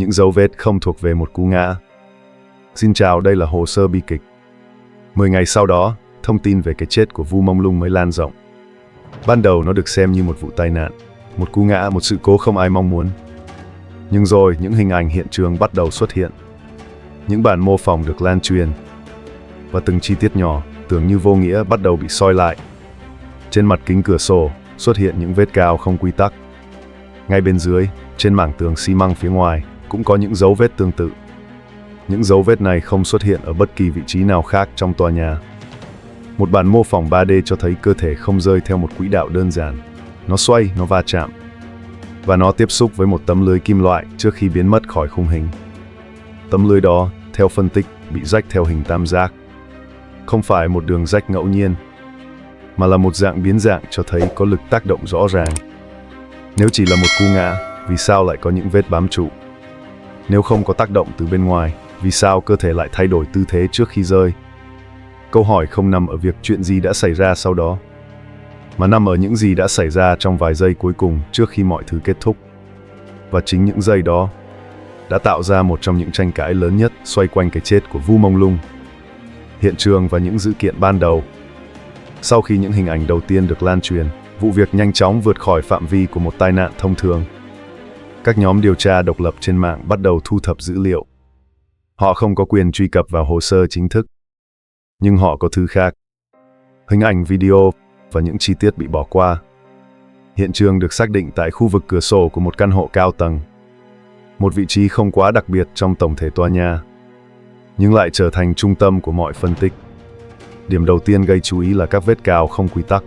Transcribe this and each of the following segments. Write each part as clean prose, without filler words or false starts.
những dấu vết không thuộc về một cú ngã. Xin chào, đây là hồ sơ bi kịch. 10 ngày sau đó, thông tin về cái chết của Vu Mông Lung mới lan rộng. Ban đầu nó được xem như một vụ tai nạn, một cú ngã, một sự cố không ai mong muốn. Nhưng rồi những hình ảnh hiện trường bắt đầu xuất hiện. Những bản mô phỏng được lan truyền. Và từng chi tiết nhỏ, tưởng như vô nghĩa, bắt đầu bị soi lại. Trên mặt kính cửa sổ xuất hiện những vết cào không quy tắc. Ngay bên dưới, trên mảng tường xi măng phía ngoài, cũng có những dấu vết tương tự. Những dấu vết này không xuất hiện ở bất kỳ vị trí nào khác trong tòa nhà. Một bản mô phỏng 3D cho thấy cơ thể không rơi theo một quỹ đạo đơn giản. Nó xoay, nó va chạm. Và nó tiếp xúc với một tấm lưới kim loại trước khi biến mất khỏi khung hình. Tấm lưới đó, theo phân tích, bị rách theo hình tam giác. Không phải một đường rách ngẫu nhiên, mà là một dạng biến dạng cho thấy có lực tác động rõ ràng. Nếu chỉ là một cú ngã, vì sao lại có những vết bám trụ? Nếu không có tác động từ bên ngoài, vì sao cơ thể lại thay đổi tư thế trước khi rơi? Câu hỏi không nằm ở việc chuyện gì đã xảy ra sau đó, mà nằm ở những gì đã xảy ra trong vài giây cuối cùng trước khi mọi thứ kết thúc. Và chính những giây đó đã tạo ra một trong những tranh cãi lớn nhất xoay quanh cái chết của Vu Mông Lung. Hiện trường và những dữ kiện ban đầu. Sau khi những hình ảnh đầu tiên được lan truyền, vụ việc nhanh chóng vượt khỏi phạm vi của một tai nạn thông thường. Các nhóm điều tra độc lập trên mạng bắt đầu thu thập dữ liệu. Họ không có quyền truy cập vào hồ sơ chính thức, nhưng họ có thứ khác. Hình ảnh, video và những chi tiết bị bỏ qua. Hiện trường được xác định tại khu vực cửa sổ của một căn hộ cao tầng. Một vị trí không quá đặc biệt trong tổng thể tòa nhà, nhưng lại trở thành trung tâm của mọi phân tích. Điểm đầu tiên gây chú ý là các vết cào không quy tắc.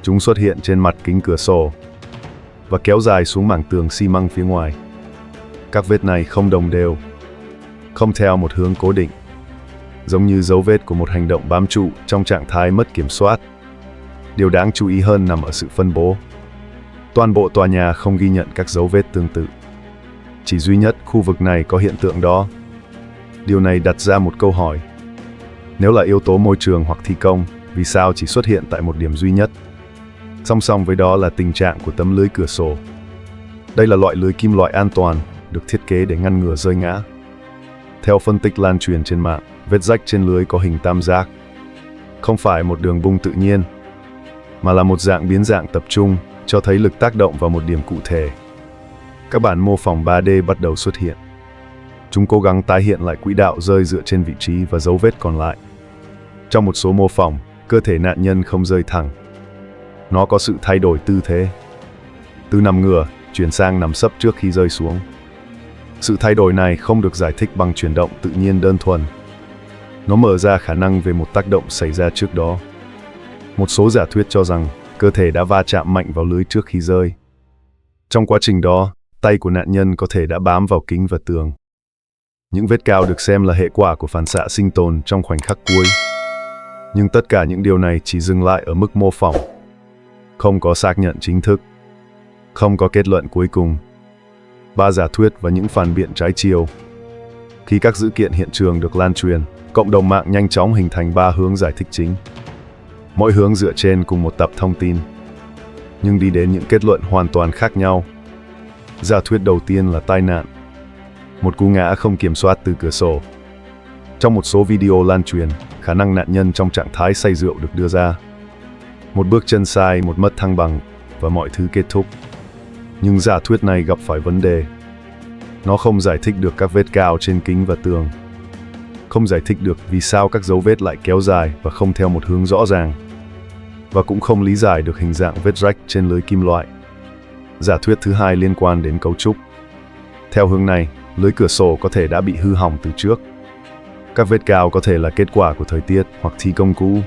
Chúng xuất hiện trên mặt kính cửa sổ và kéo dài xuống mảng tường xi măng phía ngoài. Các vết này không đồng đều, không theo một hướng cố định, giống như dấu vết của một hành động bám trụ trong trạng thái mất kiểm soát. Điều đáng chú ý hơn nằm ở sự phân bố. Toàn bộ tòa nhà không ghi nhận các dấu vết tương tự. Chỉ duy nhất khu vực này có hiện tượng đó. Điều này đặt ra một câu hỏi. Nếu là yếu tố môi trường hoặc thi công, vì sao chỉ xuất hiện tại một điểm duy nhất? Song song với đó là tình trạng của tấm lưới cửa sổ. Đây là loại lưới kim loại an toàn, được thiết kế để ngăn ngừa rơi ngã. Theo phân tích lan truyền trên mạng, vết rách trên lưới có hình tam giác. Không phải một đường bung tự nhiên, mà là một dạng biến dạng tập trung, cho thấy lực tác động vào một điểm cụ thể. Các bản mô phỏng 3D bắt đầu xuất hiện. Chúng cố gắng tái hiện lại quỹ đạo rơi dựa trên vị trí và dấu vết còn lại. Trong một số mô phỏng, cơ thể nạn nhân không rơi thẳng. Nó có sự thay đổi tư thế. Từ nằm ngửa, chuyển sang nằm sấp trước khi rơi xuống. Sự thay đổi này không được giải thích bằng chuyển động tự nhiên đơn thuần. Nó mở ra khả năng về một tác động xảy ra trước đó. Một số giả thuyết cho rằng cơ thể đã va chạm mạnh vào lưới trước khi rơi. Trong quá trình đó, tay của nạn nhân có thể đã bám vào kính và tường. Những vết cào được xem là hệ quả của phản xạ sinh tồn trong khoảnh khắc cuối. Nhưng tất cả những điều này chỉ dừng lại ở mức mô phỏng. Không có xác nhận chính thức. Không có kết luận cuối cùng. 3 giả thuyết và những phản biện trái chiều. Khi các dữ kiện hiện trường được lan truyền, cộng đồng mạng nhanh chóng hình thành 3 hướng giải thích chính. Mỗi hướng dựa trên cùng một tập thông tin, nhưng đi đến những kết luận hoàn toàn khác nhau. Giả thuyết đầu tiên là tai nạn. Một cú ngã không kiểm soát từ cửa sổ. Trong một số video lan truyền, khả năng nạn nhân trong trạng thái say rượu được đưa ra. Một bước chân sai, một mất thăng bằng, và mọi thứ kết thúc. Nhưng giả thuyết này gặp phải vấn đề. Nó không giải thích được các vết cào trên kính và tường. Không giải thích được vì sao các dấu vết lại kéo dài và không theo một hướng rõ ràng. Và cũng không lý giải được hình dạng vết rách trên lưới kim loại. Giả thuyết thứ hai liên quan đến cấu trúc. Theo hướng này, lưới cửa sổ có thể đã bị hư hỏng từ trước. Các vết cào có thể là kết quả của thời tiết hoặc thi công cũ,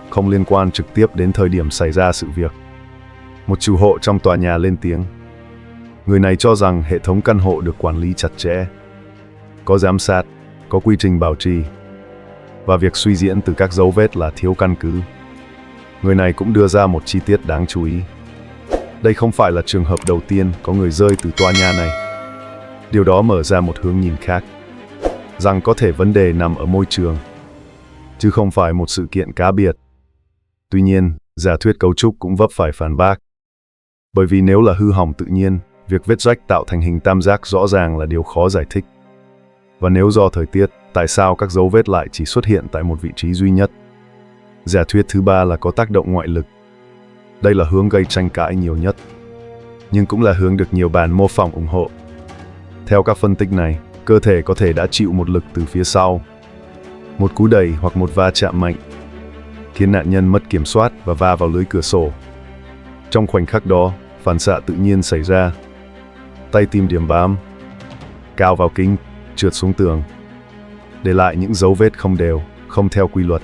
không liên quan trực tiếp đến thời điểm xảy ra sự việc. Một chủ hộ trong tòa nhà lên tiếng. Người này cho rằng hệ thống căn hộ được quản lý chặt chẽ, có giám sát, có quy trình bảo trì, và việc suy diễn từ các dấu vết là thiếu căn cứ. Người này cũng đưa ra một chi tiết đáng chú ý. Đây không phải là trường hợp đầu tiên có người rơi từ tòa nhà này. Điều đó mở ra một hướng nhìn khác, rằng có thể vấn đề nằm ở môi trường, chứ không phải một sự kiện cá biệt. Tuy nhiên, giả thuyết cấu trúc cũng vấp phải phản bác. Bởi vì nếu là hư hỏng tự nhiên, việc vết rách tạo thành hình tam giác rõ ràng là điều khó giải thích. Và nếu do thời tiết, tại sao các dấu vết lại chỉ xuất hiện tại một vị trí duy nhất? Giả thuyết thứ ba là có tác động ngoại lực. Đây là hướng gây tranh cãi nhiều nhất, nhưng cũng là hướng được nhiều bàn mô phỏng ủng hộ. Theo các phân tích này, cơ thể có thể đã chịu một lực từ phía sau, một cú đẩy hoặc một va chạm mạnh, khiến nạn nhân mất kiểm soát và va vào lưới cửa sổ. Trong khoảnh khắc đó, phản xạ tự nhiên xảy ra. Tay tìm điểm bám, cao vào kính, trượt xuống tường, để lại những dấu vết không đều, không theo quy luật.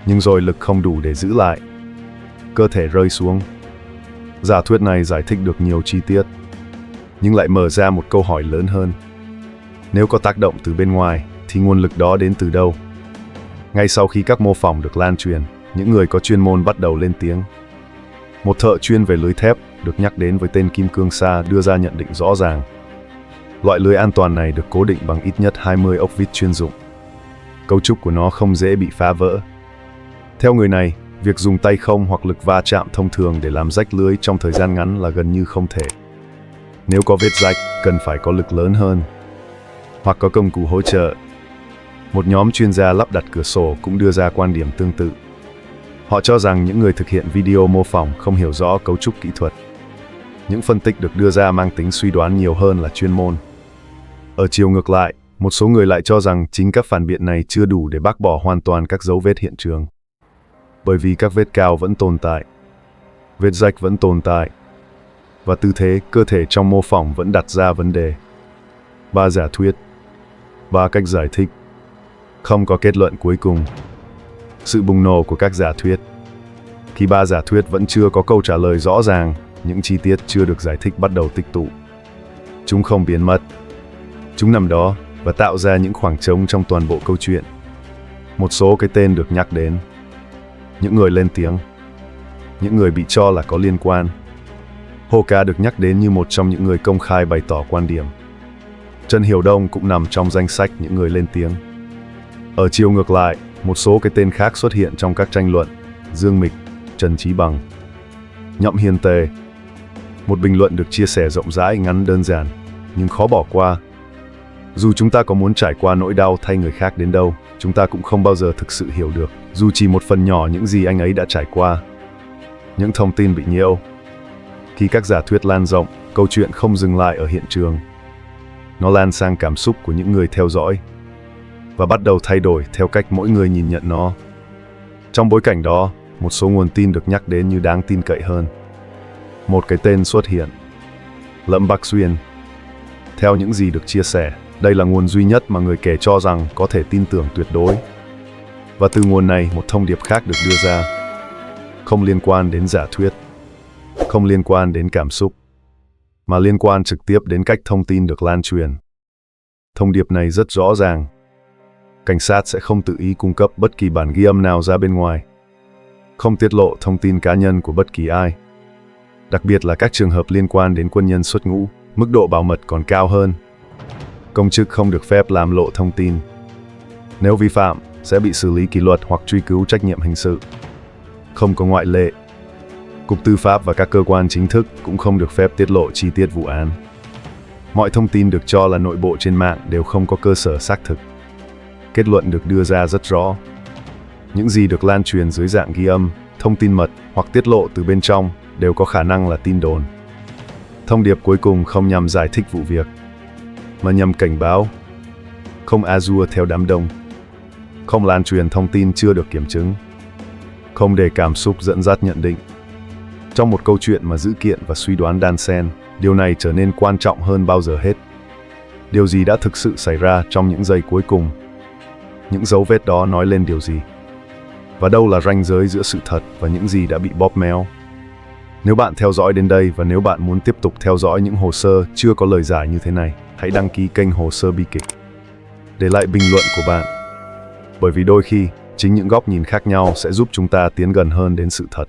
Nhưng rồi lực không đủ để giữ lại. Cơ thể rơi xuống. Giả thuyết này giải thích được nhiều chi tiết, nhưng lại mở ra một câu hỏi lớn hơn. Nếu có tác động từ bên ngoài, thì nguồn lực đó đến từ đâu? Ngay sau khi các mô phỏng được lan truyền, những người có chuyên môn bắt đầu lên tiếng. Một thợ chuyên về lưới thép được nhắc đến với tên Kim Cương Sa đưa ra nhận định rõ ràng. Loại lưới an toàn này được cố định bằng ít nhất 20 ốc vít chuyên dụng. Cấu trúc của nó không dễ bị phá vỡ. Theo người này, việc dùng tay không hoặc lực va chạm thông thường để làm rách lưới trong thời gian ngắn là gần như không thể. Nếu có vết rách, cần phải có lực lớn hơn, hoặc có công cụ hỗ trợ. Một nhóm chuyên gia lắp đặt cửa sổ cũng đưa ra quan điểm tương tự. Họ cho rằng những người thực hiện video mô phỏng không hiểu rõ cấu trúc kỹ thuật. Những phân tích được đưa ra mang tính suy đoán nhiều hơn là chuyên môn. Ở chiều ngược lại, một số người lại cho rằng chính các phản biện này chưa đủ để bác bỏ hoàn toàn các dấu vết hiện trường. Bởi vì các vết cao vẫn tồn tại, vết rách vẫn tồn tại, và tư thế cơ thể trong mô phỏng vẫn đặt ra vấn đề. 3 giả thuyết, 3 cách giải thích. Không có kết luận cuối cùng. Sự bùng nổ của các giả thuyết. Khi 3 giả thuyết vẫn chưa có câu trả lời rõ ràng, những chi tiết chưa được giải thích bắt đầu tích tụ. Chúng không biến mất. Chúng nằm đó và tạo ra những khoảng trống trong toàn bộ câu chuyện. Một số cái tên được nhắc đến. Những người lên tiếng. Những người bị cho là có liên quan. Hoka được nhắc đến như một trong những người công khai bày tỏ quan điểm. Trần Hiểu Đông cũng nằm trong danh sách những người lên tiếng. Ở chiều ngược lại, một số cái tên khác xuất hiện trong các tranh luận. Dương Mịch, Trần Chí Bằng, Nhậm Hiền Tề. Một bình luận được chia sẻ rộng rãi, ngắn đơn giản, nhưng khó bỏ qua. Dù chúng ta có muốn trải qua nỗi đau thay người khác đến đâu, chúng ta cũng không bao giờ thực sự hiểu được, dù chỉ một phần nhỏ những gì anh ấy đã trải qua. Những thông tin bị nhiễu. Khi các giả thuyết lan rộng, câu chuyện không dừng lại ở hiện trường. Nó lan sang cảm xúc của những người theo dõi và bắt đầu thay đổi theo cách mỗi người nhìn nhận nó. Trong bối cảnh đó, một số nguồn tin được nhắc đến như đáng tin cậy hơn. Một cái tên xuất hiện. Lâm Bắc Xuyên. Theo những gì được chia sẻ, đây là nguồn duy nhất mà người kể cho rằng có thể tin tưởng tuyệt đối. Và từ nguồn này, một thông điệp khác được đưa ra. Không liên quan đến giả thuyết, không liên quan đến cảm xúc, mà liên quan trực tiếp đến cách thông tin được lan truyền. Thông điệp này rất rõ ràng. Cảnh sát sẽ không tự ý cung cấp bất kỳ bản ghi âm nào ra bên ngoài. Không tiết lộ thông tin cá nhân của bất kỳ ai. Đặc biệt là các trường hợp liên quan đến quân nhân xuất ngũ, mức độ bảo mật còn cao hơn. Công chức không được phép làm lộ thông tin. Nếu vi phạm, sẽ bị xử lý kỷ luật hoặc truy cứu trách nhiệm hình sự. Không có ngoại lệ. Cục Tư pháp và các cơ quan chính thức cũng không được phép tiết lộ chi tiết vụ án. Mọi thông tin được cho là nội bộ trên mạng đều không có cơ sở xác thực. Kết luận được đưa ra rất rõ. Những gì được lan truyền dưới dạng ghi âm, thông tin mật hoặc tiết lộ từ bên trong đều có khả năng là tin đồn. Thông điệp cuối cùng không nhằm giải thích vụ việc, mà nhằm cảnh báo. Không a-dua theo đám đông. Không lan truyền thông tin chưa được kiểm chứng. Không để cảm xúc dẫn dắt nhận định. Trong một câu chuyện mà dữ kiện và suy đoán đan xen, điều này trở nên quan trọng hơn bao giờ hết. Điều gì đã thực sự xảy ra trong những giây cuối cùng? Những dấu vết đó nói lên điều gì? Và đâu là ranh giới giữa sự thật và những gì đã bị bóp méo? Nếu bạn theo dõi đến đây và nếu bạn muốn tiếp tục theo dõi những hồ sơ chưa có lời giải như thế này, hãy đăng ký kênh Hồ Sơ Bi Kịch. Để lại bình luận của bạn. Bởi vì đôi khi, chính những góc nhìn khác nhau sẽ giúp chúng ta tiến gần hơn đến sự thật.